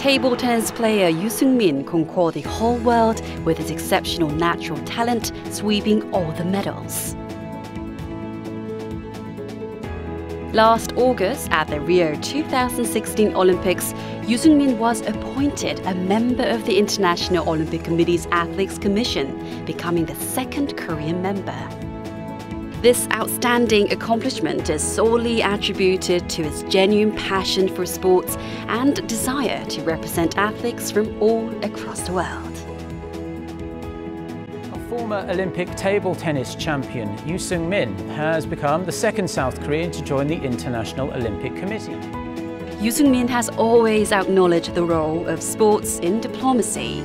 Table tennis player Yoo Seung-min conquered the whole world with his exceptional natural talent, sweeping all the medals. Last August, at the Rio 2016 Olympics, Yoo Seung-min was appointed a member of the International Olympic Committee's Athletes Commission, becoming the second Korean member. This outstanding accomplishment is solely attributed to his genuine passion for sports and desire to represent athletes from all across the world. Former Olympic table tennis champion Yoo Seung-min has become the second South Korean to join the International Olympic Committee. Yoo Seung-min has always acknowledged the role of sports in diplomacy.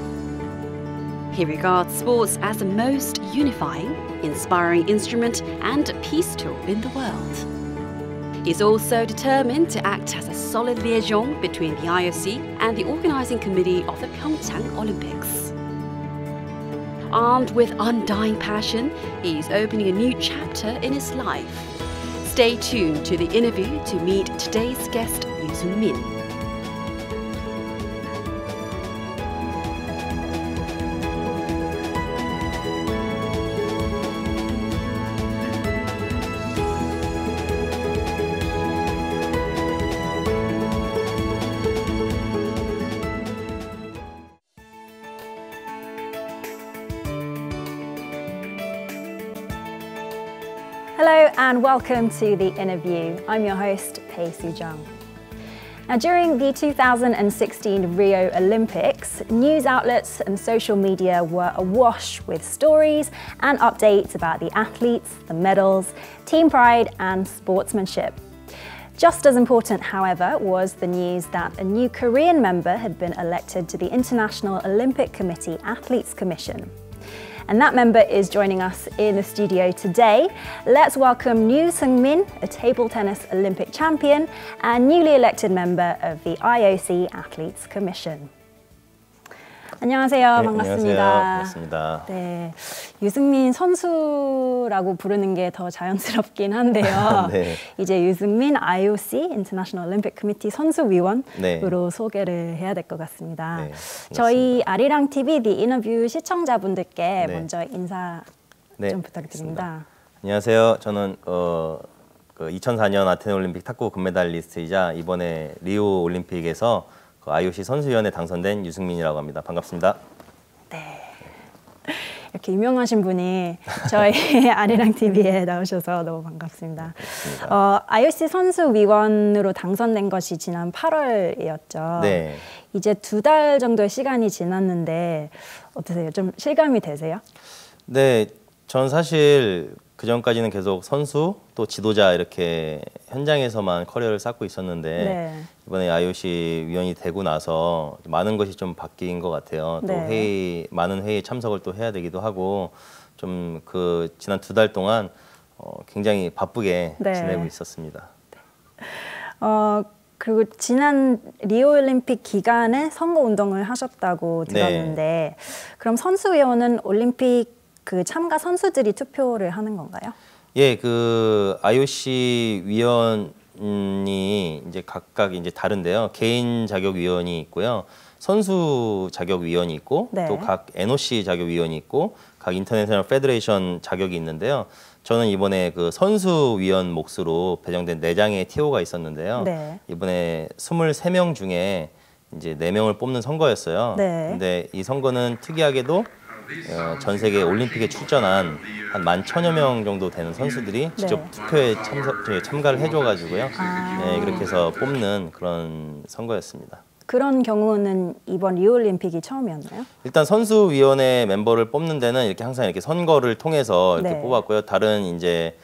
He regards sports as the most unifying, inspiring instrument and peace tool in the world. He's also determined to act as a solid liaison between the IOC and the organizing committee of the Pyeongchang Olympics. Armed with undying passion, he's opening a new chapter in his life. Stay tuned to the interview to meet today's guest, Yoo Seung-min. Hello and welcome to The Interview. I'm your host, Pei Soo-jung. Now, during the 2016 Rio Olympics, news outlets and social media were awash with stories and updates about the athletes, the medals, team pride and sportsmanship. Just as important, however, was the news that a new Korean member had been elected to the International Olympic Committee Athletes Commission. And that member is joining us in the studio today. Let's welcome Yoo Seung-min, a table tennis Olympic champion and newly elected member of the IOC Athletes Commission. 안녕하세요. 네, 반갑습니다. 안녕하세요. 반갑습니다. 네, 유승민 선수라고 부르는 게 더 자연스럽긴 한데요. 네. 이제 유승민 IOC International Olympic Committee 선수위원으로 네. 소개를 해야 될 것 같습니다. 네, 저희 아리랑 TV The Interview 시청자분들께 네. 먼저 인사 네, 좀 부탁드립니다. 알겠습니다. 안녕하세요. 저는 2004년 아테네 올림픽 탁구 금메달리스트이자 이번에 리우 올림픽에서 IOC 선수위원회 당선된 유승민이라고 합니다. 반갑습니다. 네. 이렇게 유명하신 분이 저희 아리랑 TV에 나오셔서 너무 반갑습니다. IOC 선수위원으로 당선된 것이 지난 8월이었죠. 네. 이제 2달 정도의 시간이 지났는데 어떠세요? 좀 실감이 되세요? 네, 전 사실 그 전까지는 계속 선수 또 지도자 이렇게 현장에서만 커리어를 쌓고 있었는데 네. 이번에 IOC 위원이 되고 나서 많은 것이 좀 바뀐 것 같아요. 또 네. 많은 회의에 참석을 또 해야 되기도 하고 좀 지난 2달 동안 굉장히 바쁘게 네. 지내고 있었습니다. 그리고 지난 리오 올림픽 기간에 선거 운동을 하셨다고 들었는데 네. 그럼 선수위원은 올림픽 참가 선수들이 투표를 하는 건가요? 예, IOC 위원이 이제 각각 이제 다른데요. 개인 자격 위원이 있고요. 선수 자격 위원이 있고 네. 또 각 NOC 자격 위원이 있고 각 인터내셔널 페더레이션 자격이 있는데요. 저는 이번에 선수 위원 몫으로 배정된 4장의 TO가 있었는데요. 네. 이번에 23명 중에 이제 4명을 뽑는 선거였어요. 네. 근데 이 선거는 특이하게도 전 세계 올림픽에 출전한 한 11,000여 명 정도 되는 선수들이 직접 네. 투표에 참가를 해줘가지고요. 네, 그렇게 해서 뽑는 그런 선거였습니다. 그런 경우는 이번 리오 올림픽이 처음이었나요? 일단 선수위원회 멤버를 뽑는 데는 이렇게 항상 이렇게 선거를 통해서 이렇게 네. 뽑았고요. 다른 이제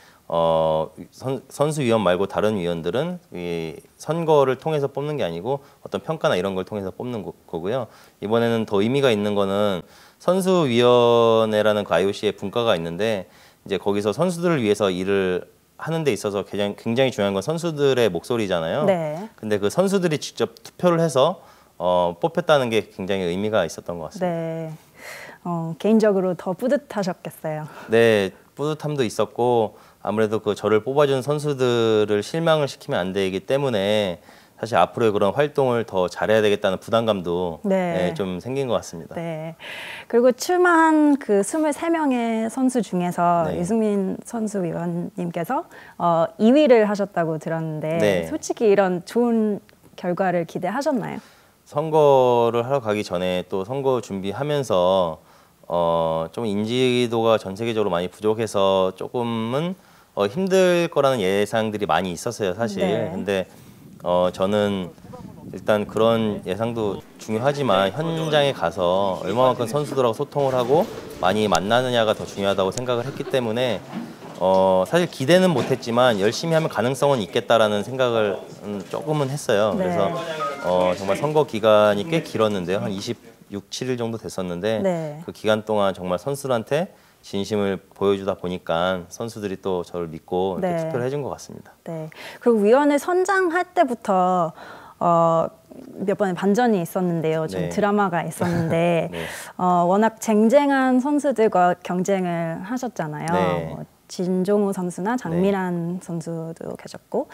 선수위원 말고 다른 위원들은 이 선거를 통해서 뽑는 게 아니고 어떤 평가나 이런 걸 통해서 뽑는 거고요. 이번에는 더 의미가 있는 거는 선수위원회라는 IOC의 분과가 있는데 이제 거기서 선수들을 위해서 일을 하는 데 있어서 굉장히 중요한 건 선수들의 목소리잖아요. 네. 근데 그 선수들이 직접 투표를 해서 뽑혔다는 게 굉장히 의미가 있었던 것 같습니다. 네. 개인적으로 더 뿌듯하셨겠어요. 네, 뿌듯함도 있었고 아무래도 저를 뽑아준 선수들을 실망을 시키면 안 되기 때문에 사실 앞으로의 그런 활동을 더 잘해야 되겠다는 부담감도 네. 좀 생긴 것 같습니다. 네. 그리고 출마한 그 23명의 선수 중에서 네. 유승민 선수위원님께서 2위를 하셨다고 들었는데 네. 솔직히 이런 좋은 결과를 기대하셨나요? 선거를 하러 가기 전에 또 선거 준비하면서 좀 인지도가 전 세계적으로 많이 부족해서 조금은 힘들 거라는 예상들이 많이 있었어요, 사실. 네. 근데 저는 일단 그런 예상도 중요하지만 현장에 가서 얼마만큼 선수들하고 소통을 하고 많이 만나느냐가 더 중요하다고 생각을 했기 때문에 사실 기대는 못했지만 열심히 하면 가능성은 있겠다라는 생각을 조금은 했어요. 네. 그래서 정말 선거 기간이 꽤 길었는데요. 한 26, 7일 정도 됐었는데 네. 그 기간 동안 정말 선수들한테 진심을 보여주다 보니까 선수들이 또 저를 믿고 이렇게 네. 투표를 해준 것 같습니다. 네. 그리고 위원을 선정할 때부터 몇 번의 반전이 있었는데요. 좀 네. 드라마가 있었는데 네. 워낙 쟁쟁한 선수들과 경쟁을 하셨잖아요. 네. 뭐 진종우 선수나 장미란 선수도 계셨고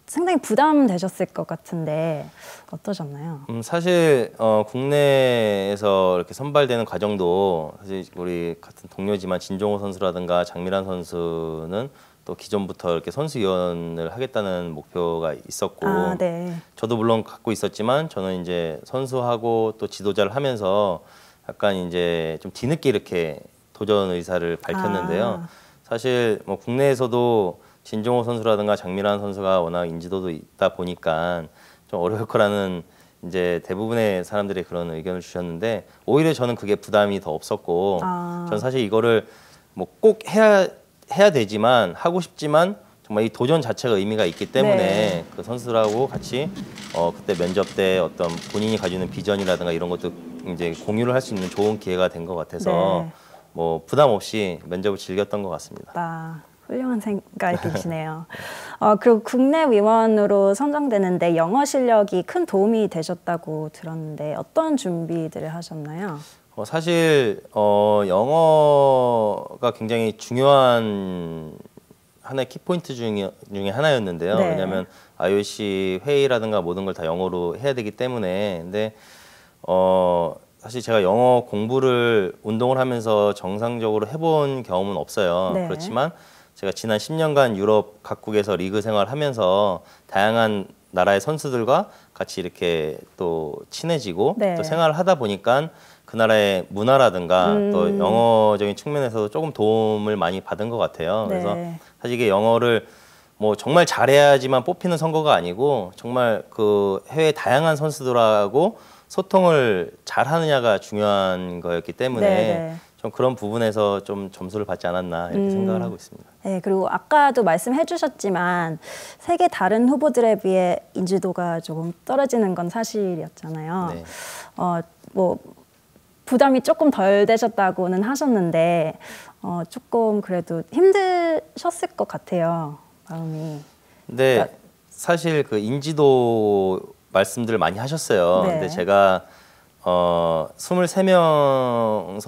상당히 부담되셨을 것 같은데 어떠셨나요? 사실 국내에서 이렇게 선발되는 과정도 사실 우리 같은 동료지만 진종호 선수라든가 장미란 선수는 또 기존부터 이렇게 선수위원을 하겠다는 목표가 있었고 네. 저도 물론 갖고 있었지만 저는 이제 선수하고 또 지도자를 하면서 약간 이제 좀 뒤늦게 이렇게 도전 의사를 밝혔는데요. 사실 뭐 국내에서도 진종호 선수라든가 장미란 선수가 워낙 인지도도 있다 보니까 좀 어려울 거라는 이제 대부분의 사람들이 그런 의견을 주셨는데 오히려 저는 그게 부담이 더 없었고 저는 사실 이거를 뭐 꼭 해야 되지만 하고 싶지만 정말 이 도전 자체가 의미가 있기 때문에 네. 그 선수들하고 같이 그때 면접 때 어떤 본인이 가지고 있는 비전이라든가 이런 것도 이제 공유를 할 수 있는 좋은 기회가 된 것 같아서 네. 뭐 부담 없이 면접을 즐겼던 것 같습니다. 훌륭한 생각이시네요. 그리고 국내 위원으로 선정되는데 영어 실력이 큰 도움이 되셨다고 들었는데 어떤 준비들을 하셨나요? 사실 영어가 굉장히 중요한 하나의 키포인트 중에 하나였는데요. 네. 왜냐하면 IOC 회의라든가 모든 걸 다 영어로 해야 되기 때문에 근데 사실 제가 영어 공부를 운동을 하면서 정상적으로 해본 경험은 없어요. 네. 그렇지만 제가 지난 10년간 유럽 각국에서 리그 생활하면서 다양한 나라의 선수들과 같이 이렇게 또 친해지고 네. 또 생활을 하다 보니까 그 나라의 문화라든가 또 영어적인 측면에서도 조금 도움을 많이 받은 것 같아요. 네. 그래서 사실 이게 영어를 뭐 정말 잘해야지만 뽑히는 선거가 아니고 정말 그 해외 다양한 선수들하고 소통을 잘 하느냐가 중요한 거였기 때문에 네. 좀 그런 부분에서 좀 점수를 받지 않았나 이렇게 생각을 하고 있습니다. 네, 그리고 아까도 말씀해 주셨지만 세계 다른 후보들에 비해 인지도가 조금 떨어지는 건 사실이었잖아요. 네. 뭐 부담이 조금 덜 되셨다고는 하셨는데 조금 그래도 힘드셨을 것 같아요, 마음이. 근데 사실 그 인지도 말씀들을 많이 하셨어요. 네. 근데 제가 23명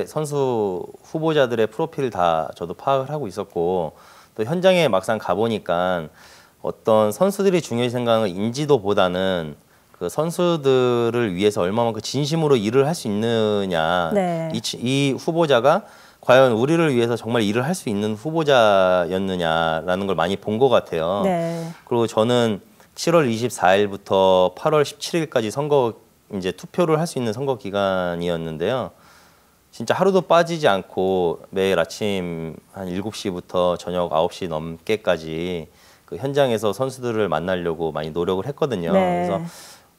선수 후보자들의 프로필을 다 저도 파악을 하고 있었고 또 현장에 막상 가보니까 어떤 선수들이 중요시 생각하는 인지도보다는 그 선수들을 위해서 얼마만큼 진심으로 일을 할 수 있느냐 네. 이 후보자가 과연 우리를 위해서 정말 일을 할 수 있는 후보자였느냐라는 걸 많이 본 것 같아요. 네. 그리고 저는 7월 24일부터 8월 17일까지 선거 이제 투표를 할 수 있는 선거 기간이었는데요. 진짜 하루도 빠지지 않고 매일 아침 한 7시부터 저녁 9시 넘게까지 그 현장에서 선수들을 만나려고 많이 노력을 했거든요. 네. 그래서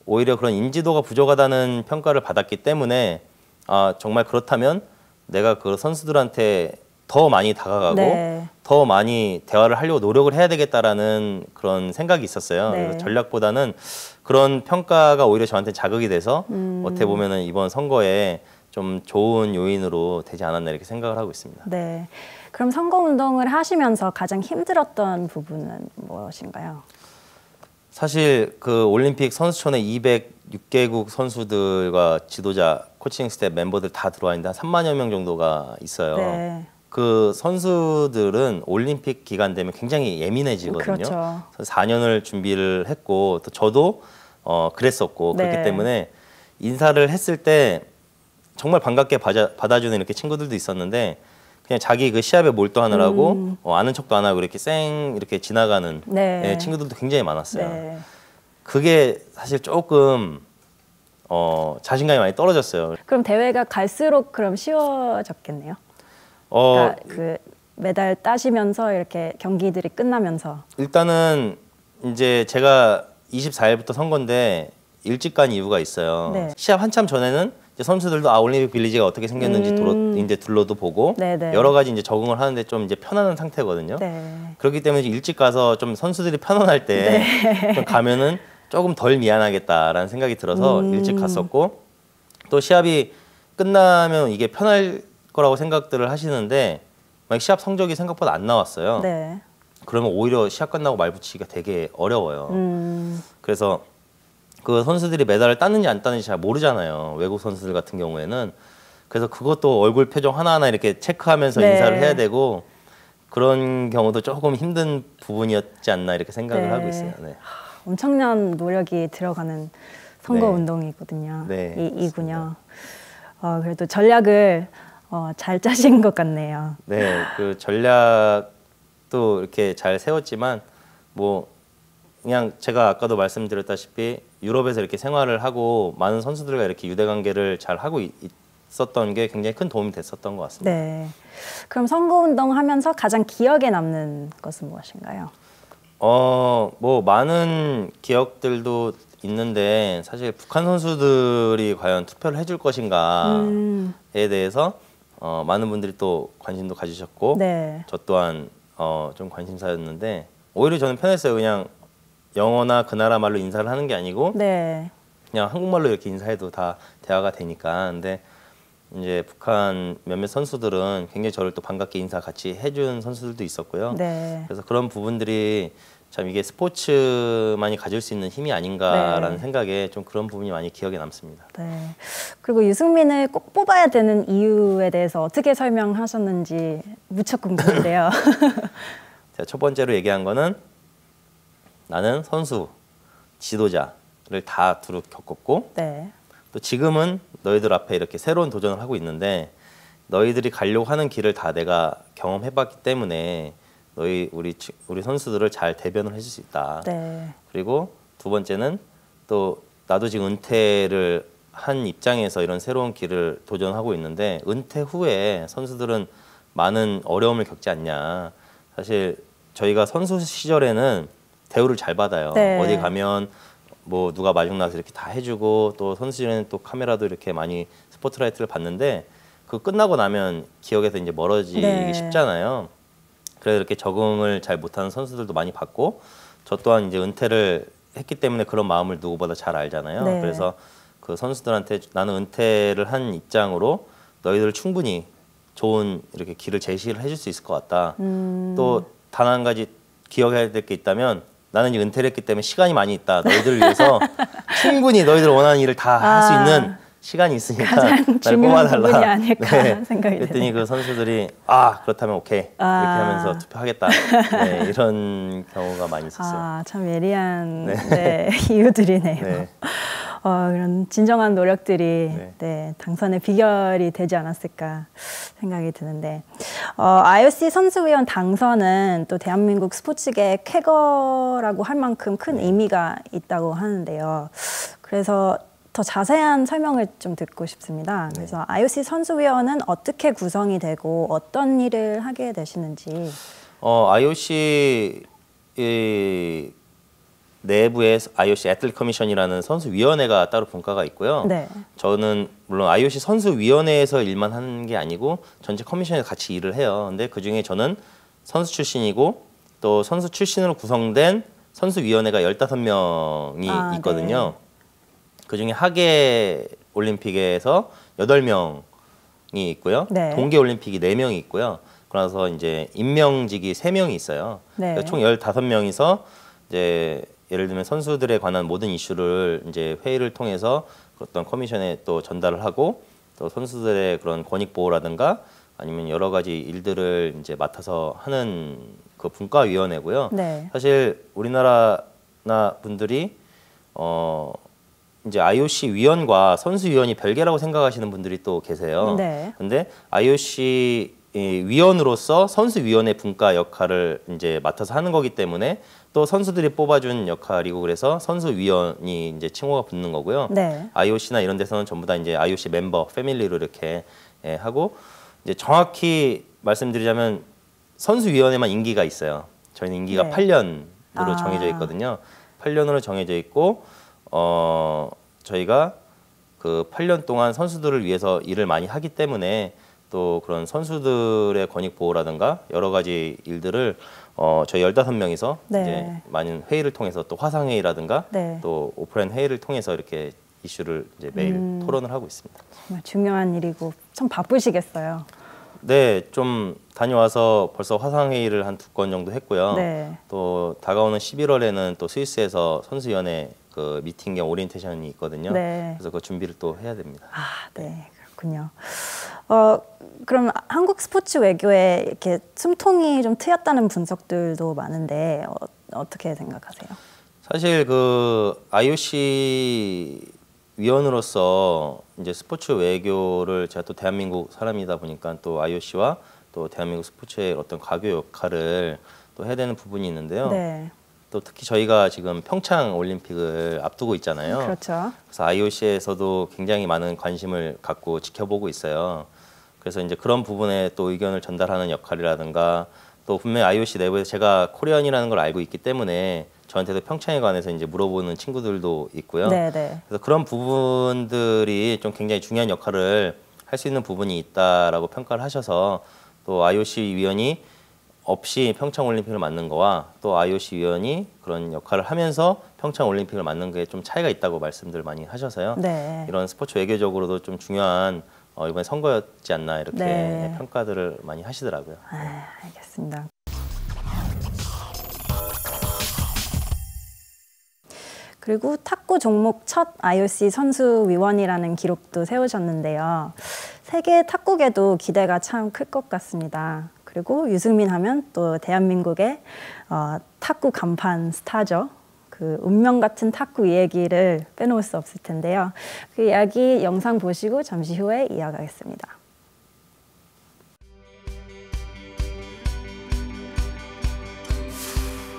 오히려 그런 인지도가 부족하다는 평가를 받았기 때문에 정말 그렇다면 내가 그 선수들한테 더 많이 다가가고 네. 더 많이 대화를 하려고 노력을 해야 되겠다라는 그런 생각이 있었어요. 네. 그래서 전략보다는 그런 평가가 오히려 저한테 자극이 돼서 어떻게 보면은 이번 선거에 좀 좋은 요인으로 되지 않았나 이렇게 생각을 하고 있습니다. 네. 그럼 선거운동을 하시면서 가장 힘들었던 부분은 무엇인가요? 사실 그 올림픽 선수촌에 206개국 선수들과 지도자, 코칭 스태프 멤버들 다 들어와 있는데 한 3만여 명 정도가 있어요. 네. 그 선수들은 올림픽 기간 되면 굉장히 예민해지거든요. 그렇죠. 4년을 준비를 했고 또 저도 그랬었고 네. 그렇기 때문에 인사를 했을 때 정말 반갑게 받아주는 이렇게 친구들도 있었는데 그냥 자기 그 시합에 몰두하느라고 아는 척도 안 하고 이렇게 이렇게 지나가는 네. 친구들도 굉장히 많았어요. 네. 그게 사실 조금 자신감이 많이 떨어졌어요. 그럼 대회가 갈수록 그럼 쉬워졌겠네요. 그러니까 그 메달 따시면서 이렇게 경기들이 끝나면서 일단은 이제 제가 24일부터 선 건데 일찍 간 이유가 있어요. 네. 시합 한참 전에는 이제 선수들도 올림픽 빌리지가 어떻게 생겼는지 이제 둘러도 보고 네네. 여러 가지 이제 적응을 하는데 좀 이제 편안한 상태거든요. 네. 그렇기 때문에 일찍 가서 좀 선수들이 편안할 때 좀 가면은 조금 덜 미안하겠다라는 생각이 들어서 일찍 갔었고 또 시합이 끝나면 이게 편할 거라고 생각들을 하시는데 만약 시합 성적이 생각보다 안 나왔어요. 네. 그러면 오히려 시합 끝나고 말 붙이기가 되게 어려워요. 그래서 그 선수들이 메달을 땄는지 안 땄는지 잘 모르잖아요. 외국 선수들 같은 경우에는. 그래서 그것도 얼굴 표정 하나하나 이렇게 체크하면서 네. 인사를 해야 되고 그런 경우도 조금 힘든 부분이었지 않나 이렇게 생각을 네. 하고 있어요. 네. 엄청난 노력이 들어가는 선거 네. 운동이거든요. 네, 이군요. 그래도 전략을 잘 짜신 것 같네요. 네, 그 전략도 이렇게 잘 세웠지만 뭐 그냥 제가 아까도 말씀드렸다시피 유럽에서 이렇게 생활을 하고 많은 선수들과 이렇게 유대 관계를 잘 하고 있었던 게 굉장히 큰 도움이 됐었던 것 같습니다. 네. 그럼 선거운동 하면서 가장 기억에 남는 것은 무엇인가요? 뭐 많은 기억들도 있는데 사실 북한 선수들이 과연 투표를 해줄 것인가에 대해서 많은 분들이 또 관심도 가지셨고 네. 저 또한 좀 관심사였는데 오히려 저는 편했어요. 그냥 영어나 그 나라 말로 인사를 하는 게 아니고 네. 그냥 한국말로 이렇게 인사해도 다 대화가 되니까. 근데 이제 북한 몇몇 선수들은 굉장히 저를 또 반갑게 인사 같이 해준 선수들도 있었고요. 네. 그래서 그런 부분들이 참 이게 스포츠만이 가질 수 있는 힘이 아닌가라는 네. 생각에 좀 그런 부분이 많이 기억에 남습니다. 네. 그리고 유승민을 꼭 뽑아야 되는 이유에 대해서 어떻게 설명하셨는지 무척 궁금한데요. 제가 첫 번째로 얘기한 거는 나는 선수, 지도자를 다 두루 겪었고 네. 또 지금은 너희들 앞에 이렇게 새로운 도전을 하고 있는데 너희들이 가려고 하는 길을 다 내가 경험해봤기 때문에 우리 선수들을 잘 대변을 해줄 수 있다. 네. 그리고 두 번째는 또 나도 지금 은퇴를 한 입장에서 이런 새로운 길을 도전하고 있는데 은퇴 후에 선수들은 많은 어려움을 겪지 않냐. 사실 저희가 선수 시절에는 대우를 잘 받아요. 네. 어디 가면 뭐 누가 마중 나서 이렇게 다 해주고 또 선수 시절에는 또 카메라도 이렇게 많이 스포트라이트를 받는데 그 끝나고 나면 기억에서 이제 멀어지기 네. 쉽잖아요. 그래서 이렇게 적응을 잘 못하는 선수들도 많이 봤고 저 또한 이제 은퇴를 했기 때문에 그런 마음을 누구보다 잘 알잖아요. 네. 그래서 그 선수들한테 나는 은퇴를 한 입장으로 너희들 충분히 좋은 이렇게 길을 제시를 해줄 수 있을 것 같다. 또 단 한 가지 기억해야 될 게 있다면 나는 이제 은퇴를 했기 때문에 시간이 많이 있다. 너희들을 위해서 충분히 너희들 원하는 일을 다 할 수 있는 시간이 있으니까 가장 날 중요한 부분이 뽑아달라. 아닐까 네. 생각이 그랬더니 드네요. 그 선수들이 그렇다면 오케이 이렇게 하면서 투표하겠다. 네, 이런 경우가 많이 있었어요. 참 예리한 네. 네, 이유들이네요. 네. 그런 진정한 노력들이 네. 네, 당선의 비결이 되지 않았을까 생각이 드는데 IOC 선수위원 당선은 또 대한민국 스포츠계의 쾌거라고 할 만큼 큰 의미가 있다고 하는데요. 그래서 더 자세한 설명을 좀 듣고 싶습니다. 그래서 IOC 선수위원은 어떻게 구성이 되고 어떤 일을 하게 되시는지. IOC 내부에 IOC 애틀릿 커미션이라는 선수위원회가 따로 분과가 있고요. 네. 저는 물론 IOC 선수위원회에서 일만 하는 게 아니고 전체 커미션에서 같이 일을 해요. 근데 그중에 저는 선수 출신이고 또 선수 출신으로 구성된 선수위원회가 15명이 있거든요. 네. 그중에 하계 올림픽에서 8명이 있고요. 네. 동계 올림픽이 4명이 있고요. 그래서 이제 임명직이 3명이 있어요. 네. 그러니까 총 15명이서 이제 예를 들면 선수들에 관한 모든 이슈를 이제 회의를 통해서 어떤 커미션에 또 전달을 하고 또 선수들의 그런 권익 보호라든가 아니면 여러 가지 일들을 이제 맡아서 하는 그 분과위원회고요. 네. 사실 우리나라 분들이 이제 IOC 위원과 선수위원이 별개라고 생각하시는 분들이 또 계세요. 네. 근데 IOC 위원으로서 선수위원회 분과 역할을 이제 맡아서 하는 거기 때문에 또 선수들이 뽑아준 역할이고 그래서 선수위원이 이제 칭호가 붙는 거고요. 네. IOC나 이런 데서는 전부 다 이제 IOC 멤버, 패밀리로 이렇게 하고 이제 정확히 말씀드리자면 선수위원회만 임기가 있어요. 저희는 임기가 네. 8년으로 정해져 있거든요. 8년으로 정해져 있고 저희가 그 8년 동안 선수들을 위해서 일을 많이 하기 때문에 또 그런 선수들의 권익 보호라든가 여러 가지 일들을 저희 15명이서 네. 이제 많은 회의를 통해서 또 화상회의라든가 네. 또 오프라인 회의를 통해서 이렇게 이슈를 이제 매일 토론을 하고 있습니다. 정말 중요한 일이고 참 바쁘시겠어요. 네, 좀 다녀와서 벌써 화상회의를 한 2건 정도 했고요. 네. 또 다가오는 11월에는 또 스위스에서 선수위원회 그 미팅 겸 오리엔테이션이 있거든요. 네. 그래서 그 준비를 또 해야 됩니다. 아, 네, 그렇군요. 그럼 한국 스포츠 외교에 이렇게 숨통이 좀 트였다는 분석들도 많은데 어떻게 생각하세요? 사실 그 IOC 위원으로서 이제 스포츠 외교를 제가 또 대한민국 사람이다 보니까 또 IOC와 또 대한민국 스포츠의 어떤 가교 역할을 또 해야 되는 부분이 있는데요. 네. 또 특히 저희가 지금 평창 올림픽을 앞두고 있잖아요. 그렇죠. 그래서 IOC에서도 굉장히 많은 관심을 갖고 지켜보고 있어요. 그래서 이제 그런 부분에 또 의견을 전달하는 역할이라든가 또 분명히 IOC 내부에서 제가 코리안이라는 걸 알고 있기 때문에 저한테도 평창에 관해서 이제 물어보는 친구들도 있고요. 네네. 그래서 그런 부분들이 좀 굉장히 중요한 역할을 할 수 있는 부분이 있다라고 평가를 하셔서 또 IOC 위원이 없이 평창 올림픽을 맡는 거와 또 IOC 위원이 그런 역할을 하면서 평창 올림픽을 맡는 게 좀 차이가 있다고 말씀들 많이 하셔서요. 네. 이런 스포츠 외교적으로도 좀 중요한 이번에 선거였지 않나 이렇게 네. 평가들을 많이 하시더라고요. 아, 알겠습니다. 그리고 탁구 종목 첫 IOC 선수위원이라는 기록도 세우셨는데요. 세계 탁구계도 기대가 참 클 것 같습니다. 그리고 유승민 하면 또 대한민국의 탁구 간판 스타죠. 그 운명 같은 탁구 이야기를 빼놓을 수 없을 텐데요. 그 이야기 영상 보시고 잠시 후에 이어가겠습니다.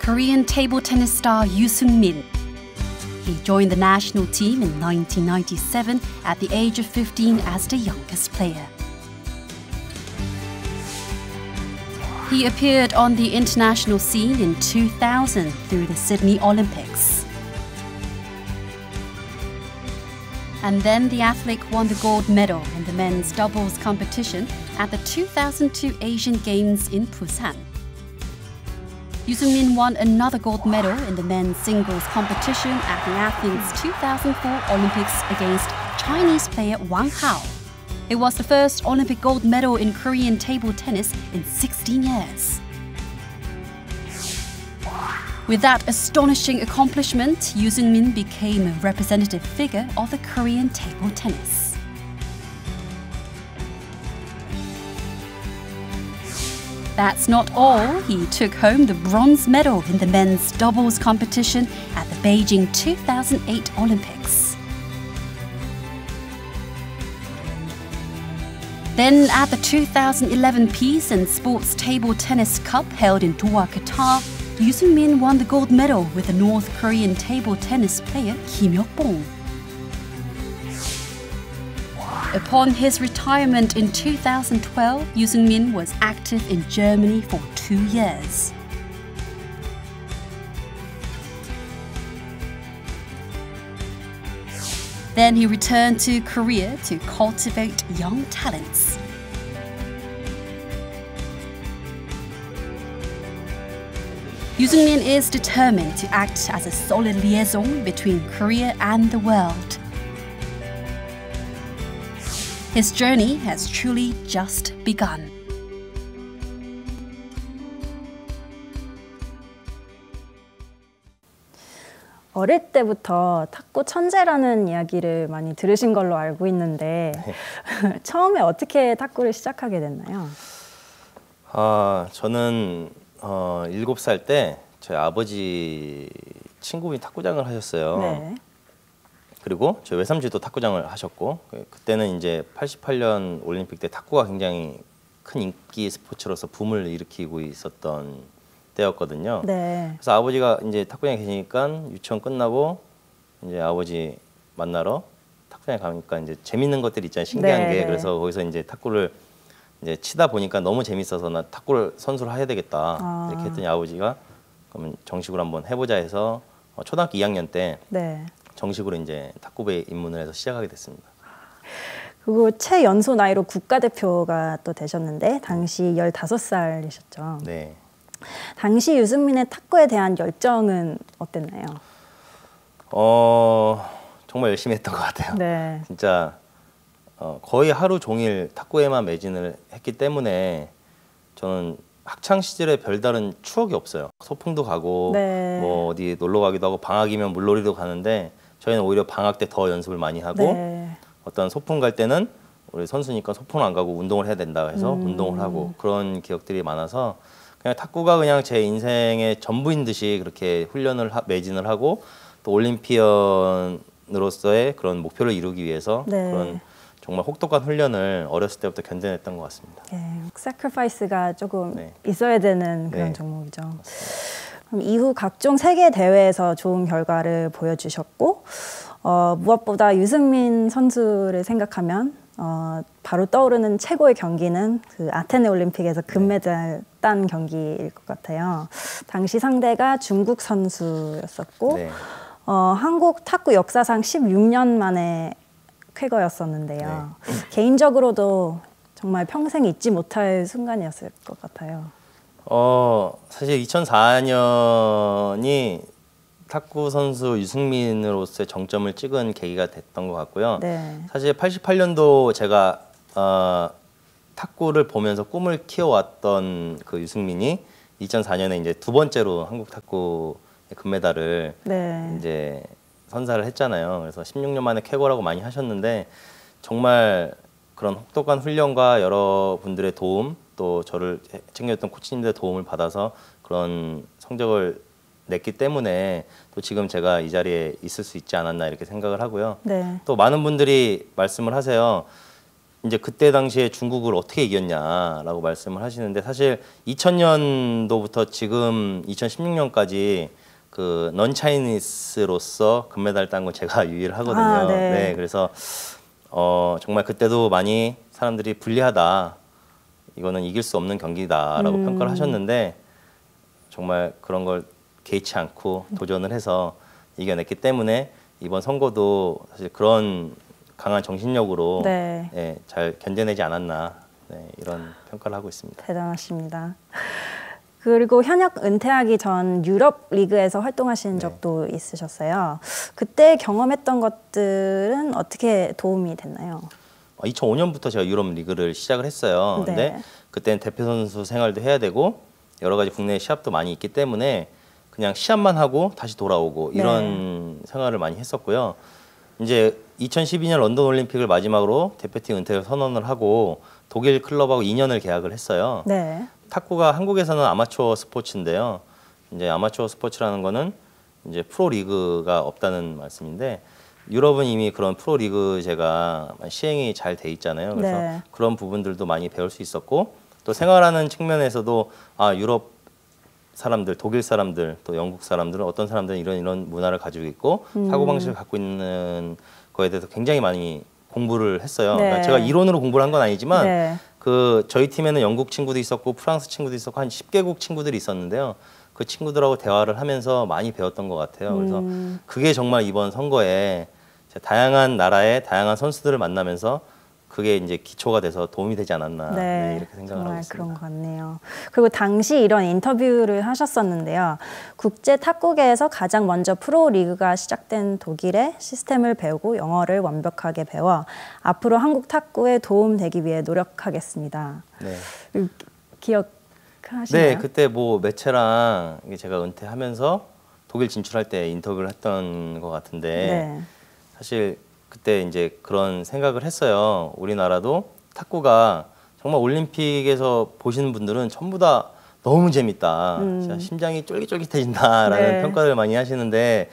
Korean table tennis star Yoo Seung-min. He joined the national team in 1997 at the age of 15 as the youngest player. He appeared on the international scene in 2000 through the Sydney Olympics. And then the athlete won the gold medal in the men's doubles competition at the 2002 Asian Games in Busan. Yoo Seung-min won another gold medal in the men's singles competition at the Athens 2004 Olympics against Chinese player Wang Hao. It was the first Olympic gold medal in Korean table tennis in 16 years. With that astonishing accomplishment, Yoo Seung-min became a representative figure of the Korean table tennis. That's not all. He took home the bronze medal in the men's doubles competition at the Beijing 2008 Olympics. Then at the 2011 Peace and Sports Table Tennis Cup held in Doha, Qatar, Yoo Seung-min won the gold medal with the North Korean table tennis player Kim Hyok-bong. Upon his retirement in 2012, Yoo Seung-min was active in Germany for 2 years. Then he returned to Korea to cultivate young talents. Yoo Seung-min is determined to act as a solid liaison between Korea and the world. His journey has truly just begun. 어릴 때부터 탁구 천재라는 이야기를 많이 들으신 걸로 알고 있는데 네. 처음에 어떻게 탁구를 시작하게 됐나요? 저는 7살 때 저희 아버지 친구분이 탁구장을 하셨어요. 네. 그리고 저희 외삼촌도 탁구장을 하셨고 그때는 이제 88년 올림픽 때 탁구가 굉장히 큰 인기 스포츠로서 붐을 일으키고 있었던 때였거든요. 네. 그래서 아버지가 이제 탁구장에 계시니까 유치원 끝나고 이제 아버지 만나러 탁구장에 가니까 이제 재밌는 것들이 있잖아요. 신기한 네. 게 그래서 거기서 이제 탁구를 이제 치다 보니까 너무 재밌어서 나 탁구를 선수를 해야 되겠다 이렇게 했더니 아버지가 그러면 정식으로 한번 해보자 해서 초등학교 2학년 때 네. 정식으로 이제 탁구부에 입문을 해서 시작하게 됐습니다. 그리고 최연소 나이로 국가대표가 또 되셨는데 당시 15살이셨죠. 네. 당시 유승민의 탁구에 대한 열정은 어땠나요? 정말 열심히 했던 것 같아요. 네. 진짜 거의 하루 종일 탁구에만 매진을 했기 때문에 저는 학창 시절에 별다른 추억이 없어요. 소풍도 가고 네. 뭐 어디 놀러 가기도 하고 방학이면 물놀이도 가는데 저희는 오히려 방학 때 더 연습을 많이 하고 네. 어떤 소풍 갈 때는 우리 선수니까 소풍 안 가고 운동을 해야 된다 해서 운동을 하고 그런 기억들이 많아서 그냥 탁구가 그냥 제 인생의 전부인 듯이 그렇게 훈련을 매진을 하고 또 올림피언으로서의 그런 목표를 이루기 위해서 네. 그런 정말 혹독한 훈련을 어렸을 때부터 견뎌냈던 것 같습니다. 네, sacrifice가 조금 네. 있어야 되는 그런 네. 종목이죠. 그럼 이후 각종 세계 대회에서 좋은 결과를 보여주셨고 무엇보다 유승민 선수를 생각하면 바로 떠오르는 최고의 경기는 그 아테네 올림픽에서 금메달 딴 경기일 것 같아요. 당시 상대가 중국 선수였었고 네. 한국 탁구 역사상 16년 만에 쾌거였었는데요. 네. 개인적으로도 정말 평생 잊지 못할 순간이었을 것 같아요. 사실 2004년이 탁구 선수 유승민으로서의 정점을 찍은 계기가 됐던 것 같고요. 네. 사실 88년도 제가 탁구를 보면서 꿈을 키워왔던 그 유승민이 2004년에 이제 두 번째로 한국 탁구 금메달을 네. 이제 선사를 했잖아요. 그래서 16년 만에 쾌거라고 많이 하셨는데 정말 그런 혹독한 훈련과 여러분들의 도움 또 저를 챙겨줬던 코치님들의 도움을 받아서 그런 성적을 냈기 때문에 또 지금 제가 이 자리에 있을 수 있지 않았나 이렇게 생각을 하고요. 네. 또 많은 분들이 말씀을 하세요. 이제 그때 당시에 중국을 어떻게 이겼냐라고 말씀을 하시는데 사실 2000년도부터 지금 2016년까지 그 넌 차이니스로서 금메달 딴 건 제가 유일하거든요. 네. 네, 그래서 정말 그때도 많이 사람들이 불리하다. 이거는 이길 수 없는 경기다라고 평가를 하셨는데 정말 그런 걸 개의치 않고 도전을 해서 이겨냈기 때문에 이번 선거도 사실 그런 강한 정신력으로 네. 예, 잘 견뎌내지 않았나 네, 이런 평가를 하고 있습니다. 대단하십니다. 그리고 현역 은퇴하기 전 유럽 리그에서 활동하신 네. 적도 있으셨어요. 그때 경험했던 것들은 어떻게 도움이 됐나요? 2005년부터 제가 유럽 리그를 시작을 했어요. 네. 근데 그때는 대표 선수 생활도 해야 되고 여러 가지 국내 시합도 많이 있기 때문에 그냥 시합만 하고 다시 돌아오고 이런 네. 생활을 많이 했었고요. 이제 2012년 런던 올림픽을 마지막으로 대표팀 은퇴를 선언을 하고 독일 클럽하고 2년을 계약을 했어요. 네. 탁구가 한국에서는 아마추어 스포츠인데요. 이제 아마추어 스포츠라는 거는 이제 프로 리그가 없다는 말씀인데 유럽은 이미 그런 프로 리그제가 시행이 잘 돼 있잖아요. 그래서 네. 그런 부분들도 많이 배울 수 있었고 또 생활하는 측면에서도 유럽 사람들, 독일 사람들, 또 영국 사람들은 어떤 사람들은 이런 문화를 가지고 있고 사고방식을 갖고 있는 거에 대해서 굉장히 많이 공부를 했어요. 네. 그러니까 제가 이론으로 공부를 한 건 아니지만 네. 그 저희 팀에는 영국 친구도 있었고 프랑스 친구도 있었고 한 10개국 친구들이 있었는데요. 그 친구들하고 대화를 하면서 많이 배웠던 것 같아요. 그래서 그게 정말 이번 선거에 다양한 나라의 다양한 선수들을 만나면서 그게 이제 기초가 돼서 도움이 되지 않았나 네, 이렇게 생각을 하고 있습니다. 그런 것 같네요. 그리고 당시 이런 인터뷰를 하셨었는데요. 국제 탁구계에서 가장 먼저 프로 리그가 시작된 독일의 시스템을 배우고 영어를 완벽하게 배워 앞으로 한국 탁구에 도움되기 위해 노력하겠습니다. 네. 기억하시나요? 네, 그때 뭐 매체랑 제가 은퇴하면서 독일 진출할 때 인터뷰를 했던 것 같은데 네. 사실 그때 이제 그런 생각을 했어요. 우리나라도 탁구가 정말 올림픽에서 보시는 분들은 전부 다 너무 재밌다. 진짜 심장이 쫄깃쫄깃해진다라는 네. 평가를 많이 하시는데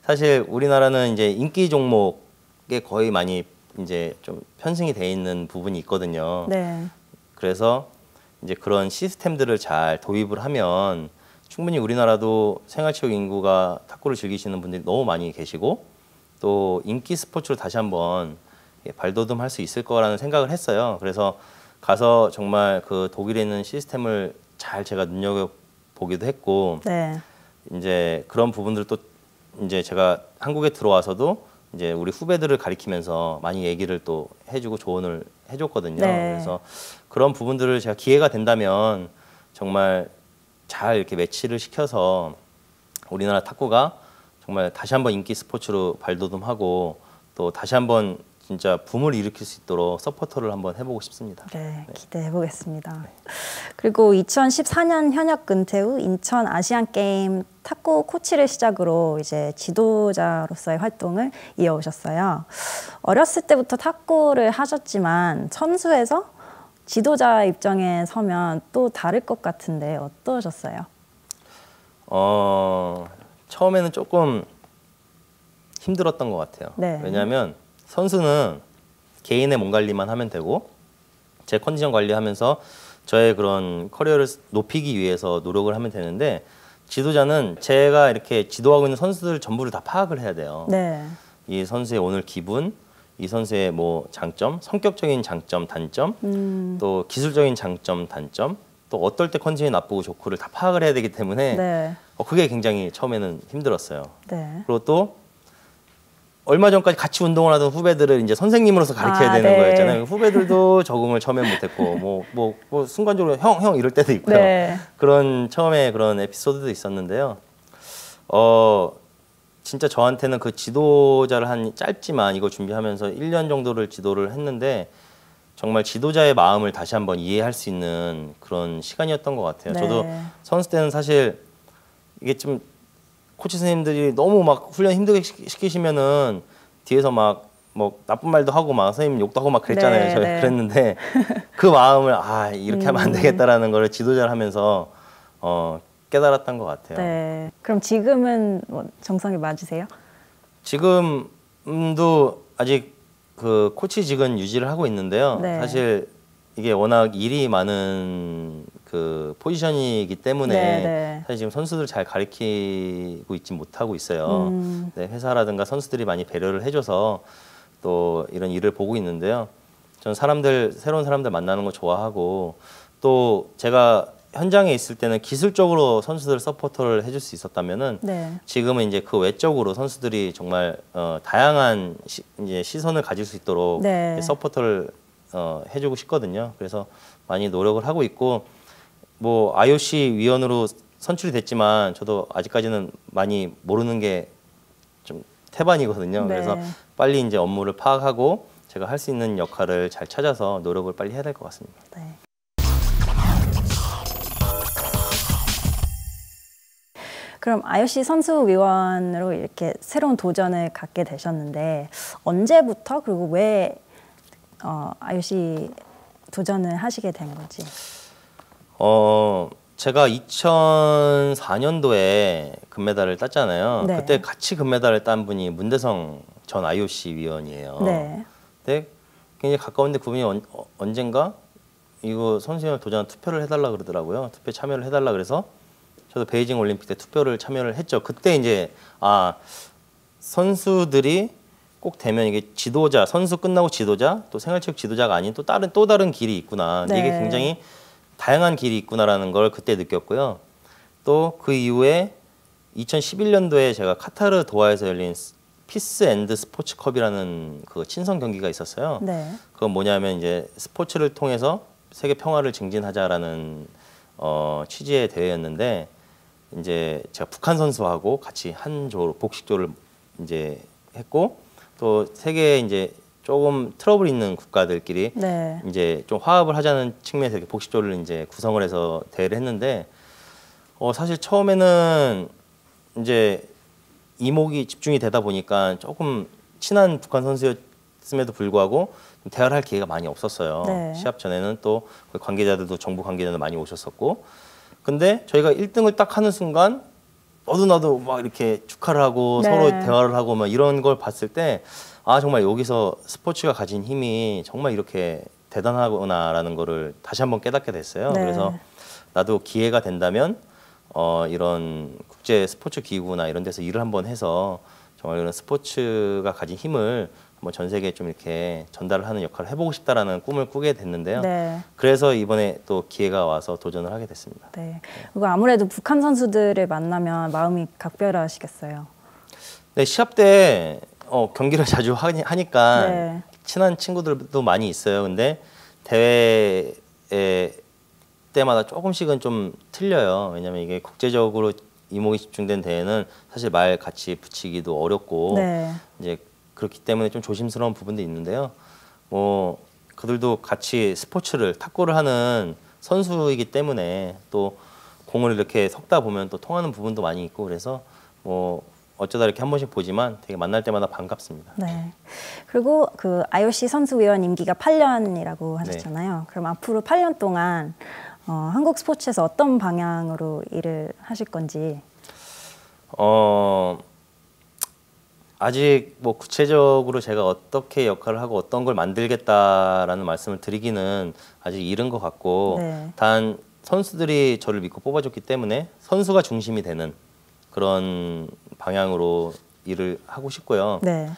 사실 우리나라는 이제 인기 종목에 거의 많이 이제 좀 편승이 돼 있는 부분이 있거든요. 네. 그래서 이제 그런 시스템들을 잘 도입을 하면 충분히 우리나라도 생활체육 인구가 탁구를 즐기시는 분들이 너무 많이 계시고 또 인기 스포츠로 다시 한번 발돋움할 수 있을 거라는 생각을 했어요. 그래서 가서 정말 그 독일에 있는 시스템을 잘 제가 눈여겨보기도 했고 네. 이제 그런 부분들 또 이제 제가 한국에 들어와서도 이제 우리 후배들을 가리키면서 많이 얘기를 또 해주고 조언을 해줬거든요. 네. 그래서 그런 부분들을 제가 기회가 된다면 정말 잘 이렇게 매치를 시켜서 우리나라 탁구가 정말 다시 한번 인기 스포츠로 발돋움하고 또 다시 한번 진짜 붐을 일으킬 수 있도록 서포터를 한번 해보고 싶습니다. 네, 기대해 보겠습니다. 그리고 2014년 현역 은퇴 후 인천 아시안 게임 탁구 코치를 시작으로 이제 지도자로서의 활동을 이어오셨어요. 어렸을 때부터 탁구를 하셨지만 선수에서 지도자 입장에 서면 또 다를 것 같은데 어떠셨어요? 처음에는 조금 힘들었던 것 같아요. 네. 왜냐하면 선수는 개인의 몸 관리만 하면 되고 제 컨디션 관리하면서 저의 그런 커리어를 높이기 위해서 노력을 하면 되는데 지도자는 제가 이렇게 지도하고 있는 선수들 전부를 다 파악을 해야 돼요. 네. 이 선수의 오늘 기분, 이 선수의 뭐 장점, 성격적인 장점, 단점, 또 기술적인 장점, 단점, 또 어떨 때 컨디션이 나쁘고 좋고를 다 파악을 해야 되기 때문에 네. 그게 굉장히 처음에는 힘들었어요. 네. 그리고 또 얼마 전까지 같이 운동을 하던 후배들을 이제 선생님으로서 가르쳐야 되는 네. 거였잖아요. 후배들도 적응을 처음엔 못했고 뭐 순간적으로 형 이럴 때도 있고요. 네. 그런 처음에 그런 에피소드도 있었는데요. 진짜 저한테는 그 지도자를 한 짧지만 이거 준비하면서 1년 정도를 지도를 했는데 정말 지도자의 마음을 다시 한번 이해할 수 있는 그런 시간이었던 것 같아요. 네. 저도 선수 때는 사실 이게 좀 코치 선생님들이 너무 막 훈련 힘들게 시키시면은 뒤에서 막 뭐 나쁜 말도 하고 막 선생님 욕도 하고 막 그랬잖아요. 네, 저 네. 그랬는데 그 마음을 이렇게 하면 안 되겠다라는 거를 지도자를 하면서 깨달았던 것 같아요. 네. 그럼 지금은 뭐 정성이 맞으세요? 지금도 아직 그 코치직은 유지를 하고 있는데요. 네. 사실 이게 워낙 일이 많은 그 포지션이기 때문에 네, 네. 사실 지금 선수들 잘 가르치고 있지 못하고 있어요. 네, 회사라든가 선수들이 많이 배려를 해줘서 또 이런 일을 보고 있는데요. 전 새로운 사람들 만나는 거 좋아하고 또 제가 현장에 있을 때는 기술적으로 선수들 서포터를 해줄 수 있었다면은 네. 지금은 이제 그 외적으로 선수들이 정말 다양한 이제 시선을 가질 수 있도록 네. 서포터를 해주고 싶거든요. 그래서 많이 노력을 하고 있고 뭐 IOC 위원으로 선출이 됐지만 저도 아직까지는 많이 모르는 게 좀 태반이거든요. 네. 그래서 빨리 이제 업무를 파악하고 제가 할 수 있는 역할을 잘 찾아서 노력을 빨리 해야 될 것 같습니다. 네. 그럼 IOC 선수위원으로 이렇게 새로운 도전을 갖게 되셨는데 언제부터 그리고 왜 IOC 도전을 하시게 된 건지? 제가 2004년도에 금메달을 땄잖아요. 네. 그때 같이 금메달을 딴 분이 문대성 전 IOC 위원이에요. 네. 근데 굉장히 가까운데 그분이 언젠가 이거 선수위원 도전 투표를 해달라 그러더라고요. 투표에 참여를 해달라 그래서 저도 베이징 올림픽 때 투표를 참여를 했죠. 그때 이제 선수들이 꼭 되면 이게 지도자, 선수 끝나고 지도자, 또 생활체육 지도자가 아닌 또 다른 길이 있구나. 네. 이게 굉장히 다양한 길이 있구나라는 걸 그때 느꼈고요. 또 그 이후에 2011년도에 제가 카타르 도하에서 열린 피스 앤드 스포츠컵이라는 그 친선 경기가 있었어요. 네. 그건 뭐냐면 이제 스포츠를 통해서 세계 평화를 증진하자라는 취지의 대회였는데 이제 제가 북한 선수하고 같이 한 조로 복식조를 이제 했고 또 세계에 이제 조금 트러블 있는 국가들끼리 네. 이제 좀 화합을 하자는 측면에서 이렇게 복식조를 이제 구성을 해서 대회를 했는데 사실 처음에는 이제 이목이 집중이 되다 보니까 조금 친한 북한 선수였음에도 불구하고 대화를 할 기회가 많이 없었어요. 네. 시합 전에는 또 관계자들도 정부 관계자들 많이 오셨었고, 근데 저희가 1등을 딱 하는 순간 너도 나도 막 이렇게 축하를 하고 네. 서로 대화를 하고 막 이런 걸 봤을 때 아 정말 여기서 스포츠가 가진 힘이 정말 이렇게 대단하구나라는 거를 다시 한번 깨닫게 됐어요. 네. 그래서 나도 기회가 된다면 이런 국제 스포츠 기구나 이런 데서 일을 한번 해서 정말 이런 스포츠가 가진 힘을 한번 전 세계에 좀 이렇게 전달을 하는 역할을 해보고 싶다라는 꿈을 꾸게 됐는데요. 네. 그래서 이번에 또 기회가 와서 도전을 하게 됐습니다. 네. 그리고 아무래도 북한 선수들을 만나면 마음이 각별하시겠어요. 네, 시합 때 경기를 자주 하니까 네. 친한 친구들도 많이 있어요. 근데 대회 때마다 조금씩은 좀 틀려요. 왜냐하면 이게 국제적으로 이목이 집중된 대회는 사실 말 같이 붙이기도 어렵고 네. 이제 그렇기 때문에 좀 조심스러운 부분도 있는데요. 뭐 그들도 같이 스포츠를 탁구를 하는 선수이기 때문에 또 공을 이렇게 섞다 보면 또 통하는 부분도 많이 있고 그래서 뭐 어쩌다 이렇게 한 번씩 보지만 되게 만날 때마다 반갑습니다. 네. 그리고 그 IOC 선수위원 임기가 8년이라고 하셨잖아요. 네. 그럼 앞으로 8년 동안 한국 스포츠에서 어떤 방향으로 일을 하실 건지. 아직 뭐 구체적으로 제가 어떻게 역할을 하고 어떤 걸 만들겠다라는 말씀을 드리기는 아직 이른 것 같고 네. 단 선수들이 저를 믿고 뽑아줬기 때문에 선수가 중심이 되는 그런 방향으로 일을 하고 싶고요. 네.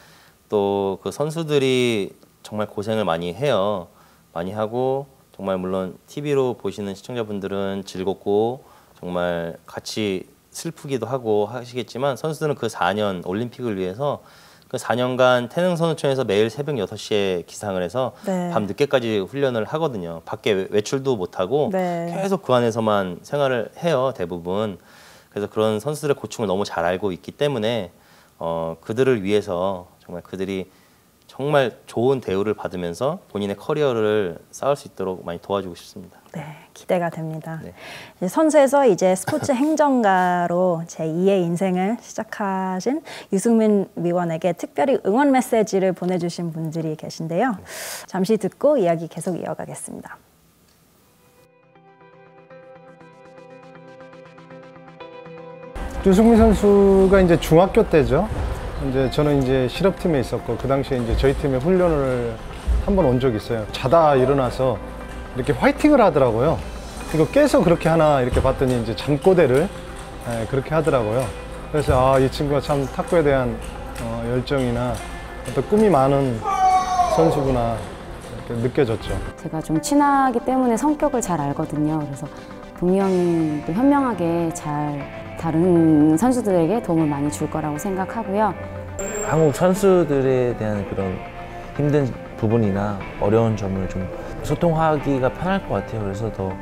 또 그 선수들이 정말 고생을 많이 해요. 많이 하고 정말 물론 TV로 보시는 시청자분들은 즐겁고 정말 같이 슬프기도 하고 하시겠지만 선수들은 그 4년 올림픽을 위해서 그 4년간 태릉선수촌에서 매일 새벽 6시에 기상을 해서 네. 밤 늦게까지 훈련을 하거든요. 밖에 외출도 못하고 네. 계속 그 안에서만 생활을 해요. 대부분. 그래서 그런 선수들의 고충을 너무 잘 알고 있기 때문에 그들을 위해서 정말 그들이 정말 좋은 대우를 받으면서 본인의 커리어를 쌓을 수 있도록 많이 도와주고 싶습니다. 네, 기대가 됩니다. 네. 이제 선수에서 이제 스포츠 행정가로 제2의 인생을 시작하신 유승민 위원에게 특별히 응원 메시지를 보내주신 분들이 계신데요. 잠시 듣고 이야기 계속 이어가겠습니다. 유승민 선수가 이제 중학교 때죠. 이제 저는 이제 실업팀에 있었고 그 당시에 이제 저희 팀에 훈련을 한번 온 적이 있어요. 자다 일어나서 이렇게 화이팅을 하더라고요. 이거 깨서 그렇게 하나 이렇게 봤더니 이제 잠꼬대를 그렇게 하더라고요. 그래서 이 친구가 참 탁구에 대한 열정이나 어떤 꿈이 많은 선수구나 이렇게 느껴졌죠. 제가 좀 친하기 때문에 성격을 잘 알거든요. 그래서 동희 형이 또 현명하게 잘 다른 선수들에게 도움을 많이 줄 거라고 생각하고요. 한국 선수들에 대한 그런 힘든 부분이나 어려운 점을 좀 소통하기가 편할 것 같아요. 그래서 더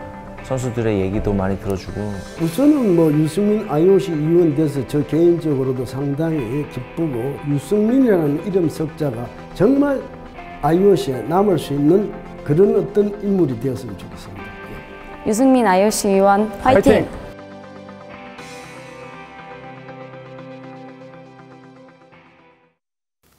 선수들의 얘기도 많이 들어주고. 우선은 뭐 유승민 IOC 위원 돼서 저 개인적으로도 상당히 기쁘고 유승민이라는 이름 석자가 정말 IOC에 남을 수 있는 그런 어떤 인물이 되었으면 좋겠습니다. 유승민 IOC 위원 화이팅! 화이팅!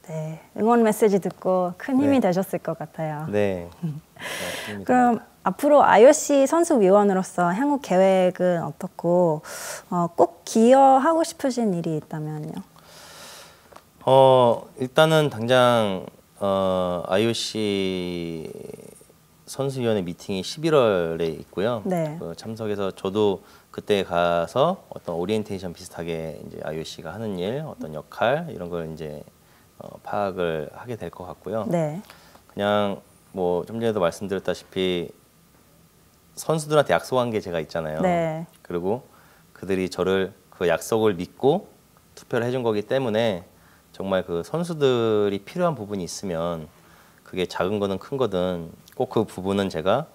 네, 응원 메시지 듣고 큰 힘이 네. 되셨을 것 같아요. 네. 맞습니다. 그럼 앞으로 IOC 선수위원으로서 향후 계획은 어떻고 꼭 기여하고 싶으신 일이 있다면요? 일단은 당장 IOC 선수위원회 미팅이 11월에 있고요. 네. 참석해서 저도 그때 가서 어떤 오리엔테이션 비슷하게 이제 IOC가 하는 일, 어떤 역할 이런 걸 이제 파악을 하게 될 것 같고요. 네. 그냥 뭐 좀 전에도 말씀드렸다시피 선수들한테 약속한 게 제가 있잖아요. 네. 그리고 그들이 저를 그 약속을 믿고 투표를 해준 거기 때문에 정말 그 선수들이 필요한 부분이 있으면 그게 작은 거든 큰 거든 꼭 그 부분은 제가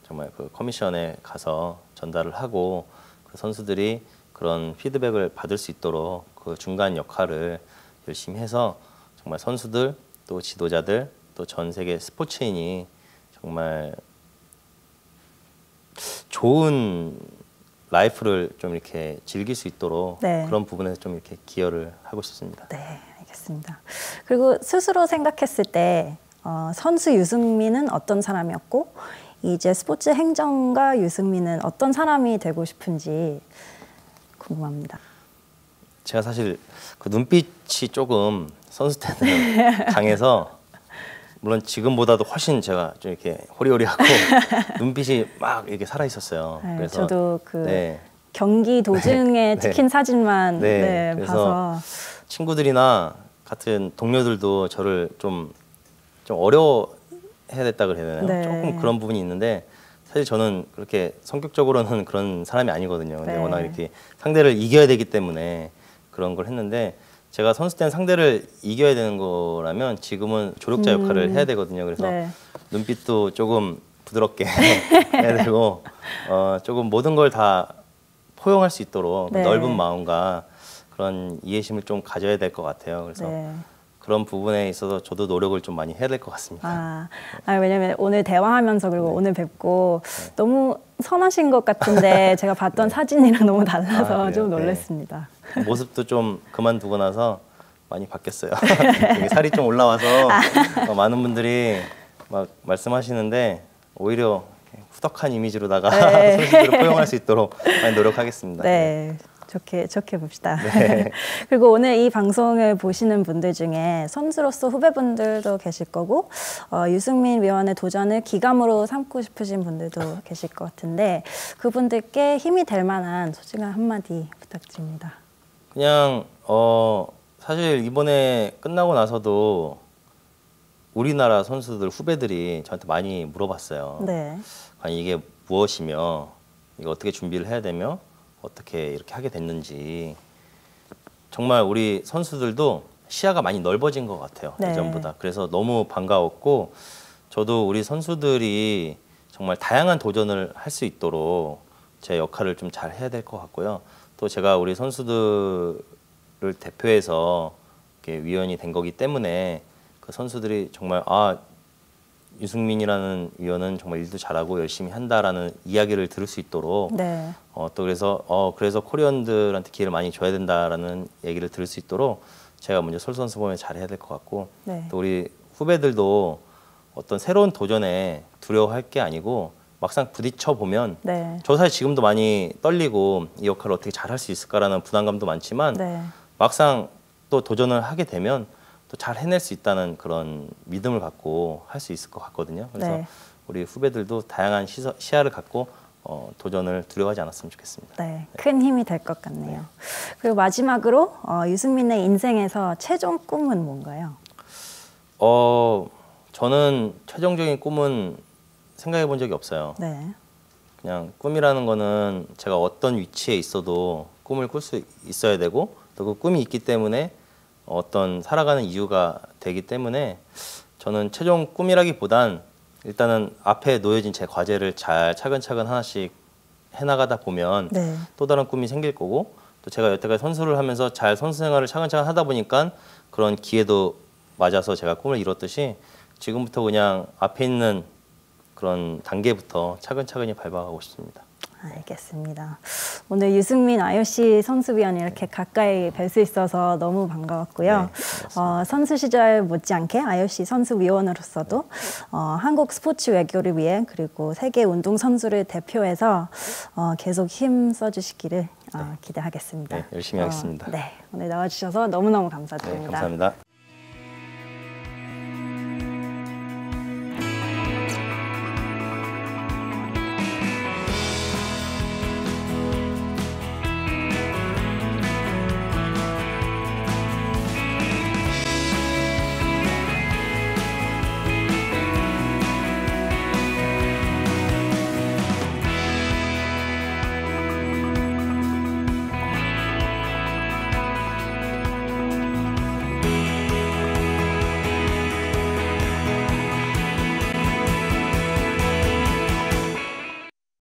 정말 그 커미션에 가서 전달을 하고 그 선수들이 그런 피드백을 받을 수 있도록 그 중간 역할을 열심히 해서 정말 선수들 또 지도자들 또 전 세계 스포츠인이 정말 좋은 라이프를 좀 이렇게 즐길 수 있도록 네. 그런 부분에서 좀 이렇게 기여를 하고 싶습니다. 네, 알겠습니다. 그리고 스스로 생각했을 때 선수 유승민은 어떤 사람이었고 이제 스포츠 행정가 유승민은 어떤 사람이 되고 싶은지 궁금합니다. 제가 사실 그 눈빛이 조금 선수 때는 강해서 물론 지금보다도 훨씬 제가 좀 이렇게 호리호리하고 눈빛이 막 이렇게 살아 있었어요. 네, 그래서 저도 그 네. 경기 도중에 네. 찍힌 사진만 네, 네, 그래서 봐서 친구들이나 같은 동료들도 저를 좀 어려워해야 됐다 그래야 되나요? 네. 조금 그런 부분이 있는데 사실 저는 그렇게 성격적으로는 그런 사람이 아니거든요. 근데 네. 워낙 이렇게 상대를 이겨야 되기 때문에 그런 걸 했는데 제가 선수 때는 상대를 이겨야 되는 거라면 지금은 조력자 역할을 해야 되거든요. 그래서 네. 눈빛도 조금 부드럽게 해야 되고 조금 모든 걸 다 포용할 수 있도록 네. 넓은 마음과 그런 이해심을 좀 가져야 될 것 같아요. 그래서 네. 그런 부분에 있어서 저도 노력을 좀 많이 해야 될 것 같습니다. 왜냐면 오늘 대화하면서 그리고 오늘 뵙고 너무 선하신 것 같은데 제가 봤던 사진이랑 너무 달라서 좀 놀랐습니다. 모습도 좀 그만두고 나서 많이 바뀌었어요. 여기 살이 좀 올라와서 많은 분들이 막 말씀하시는데 오히려 후덕한 이미지로다가 선수들을 포용할 수 있도록 많이 노력하겠습니다. 네. 좋게 봅시다. 네. 그리고 오늘 이 방송을 보시는 분들 중에 선수로서 후배분들도 계실 거고 유승민 위원의 도전을 기감으로 삼고 싶으신 분들도 계실 것 같은데 그분들께 힘이 될 만한 소중한 한마디 부탁드립니다. 그냥 사실 이번에 끝나고 나서도 우리나라 선수들 후배들이 저한테 많이 물어봤어요. 네. 아니 이게 무엇이며 이거 어떻게 준비를 해야 되며 어떻게 이렇게 하게 됐는지 정말 우리 선수들도 시야가 많이 넓어진 것 같아요. 네. 예전보다. 그래서 너무 반가웠고 저도 우리 선수들이 정말 다양한 도전을 할 수 있도록 제 역할을 좀 잘 해야 될 것 같고요. 또 제가 우리 선수들을 대표해서 이렇게 위원이 된 거기 때문에 그 선수들이 정말 유승민이라는 위원은 정말 일도 잘하고 열심히 한다라는 이야기를 들을 수 있도록 네. 또 그래서 코리언들한테 기회를 많이 줘야 된다라는 얘기를 들을 수 있도록 제가 먼저 솔선수범에 잘해야 될 것 같고 네. 또 우리 후배들도 어떤 새로운 도전에 두려워할 게 아니고 막상 부딪혀 보면 네. 저 사실 지금도 많이 떨리고 이 역할을 어떻게 잘할 수 있을까라는 부담감도 많지만 네. 막상 또 도전을 하게 되면 또 잘 해낼 수 있다는 그런 믿음을 갖고 할 수 있을 것 같거든요. 그래서 네. 우리 후배들도 다양한 시야를 갖고 도전을 두려워하지 않았으면 좋겠습니다. 네, 큰 힘이 될 것 같네요. 그리고 마지막으로 유승민의 인생에서 최종 꿈은 뭔가요? 저는 최종적인 꿈은 생각해 본 적이 없어요. 네. 그냥 꿈이라는 거는 제가 어떤 위치에 있어도 꿈을 꿀 수 있어야 되고 또 그 꿈이 있기 때문에 어떤 살아가는 이유가 되기 때문에 저는 최종 꿈이라기보단 일단은 앞에 놓여진 제 과제를 잘 차근차근 하나씩 해나가다 보면 네. 또 다른 꿈이 생길 거고 또 제가 여태까지 선수를 하면서 잘 선수 생활을 차근차근 하다 보니까 그런 기회도 맞아서 제가 꿈을 이뤘듯이 지금부터 그냥 앞에 있는 그런 단계부터 차근차근히 밟아가고 싶습니다. 알겠습니다. 오늘 유승민 IOC 선수위원 이렇게 가까이 뵐 수 있어서 너무 반가웠고요. 선수 시절 못지않게 IOC 선수위원으로서도 한국 스포츠 외교를 위해 그리고 세계 운동 선수를 대표해서 계속 힘 써주시기를 기대하겠습니다. 네, 열심히 하겠습니다. 네, 오늘 나와주셔서 너무너무 감사드립니다. 네, 감사합니다.